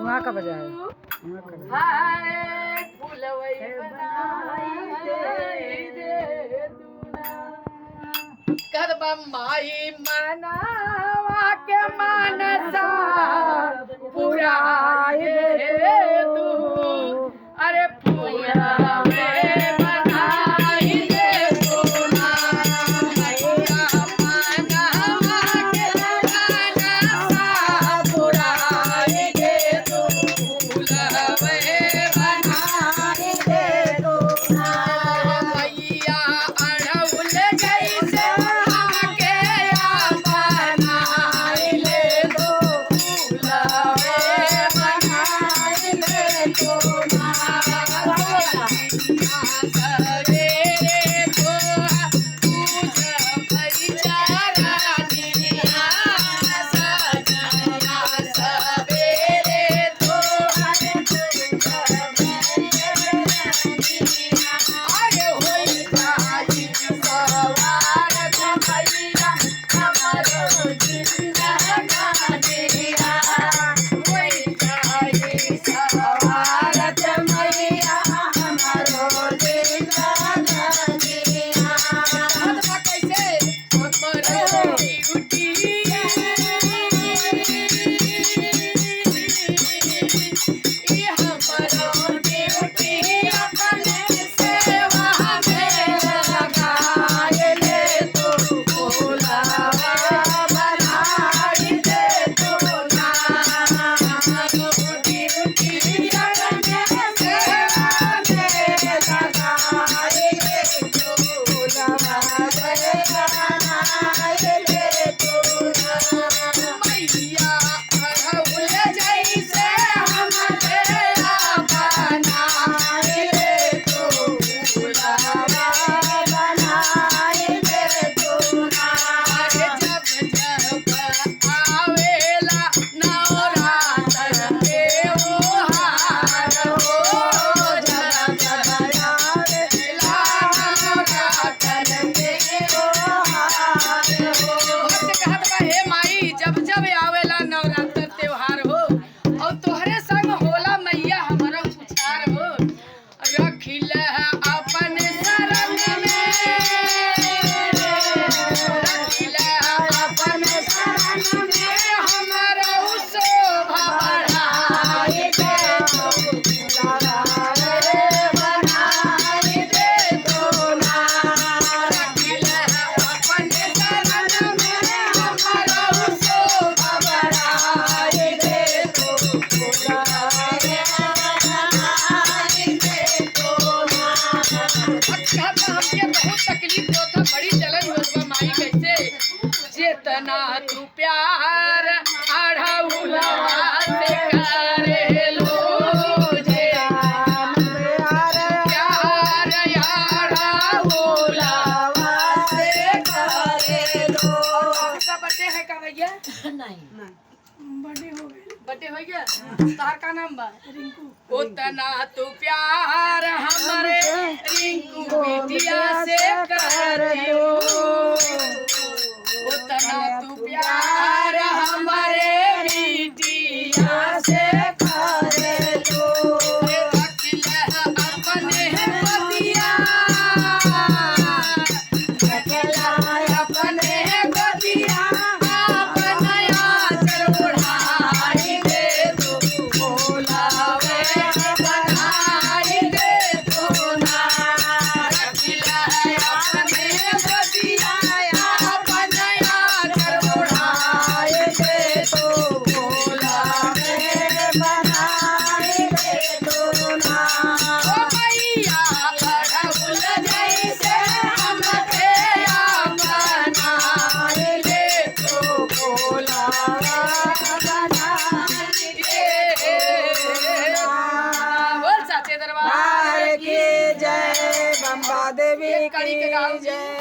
वहाँ का बजाय माई मनावा के मनसा पुराए तू अरे पूरा जितना तू प्यार अढ़उलवा से करे लो प्यार अढ़उलवा से करे लो। आपका बर्थडे है का भैया? नहीं बर्थडे हो गया। बर्थडे हो गया? तार का नाम बा रिंकू। उतना तू प्यार हमारे रिंकू बिटिया से करियो उतना तू प्यार हमारे बिटिया से करे लो अपने बतिया अपने बतिया अपना चर उड़ाई दे दो बोलावे बनाई दे दो ना अपने बतिया दरबार की जय, बम्बा देवी की जय।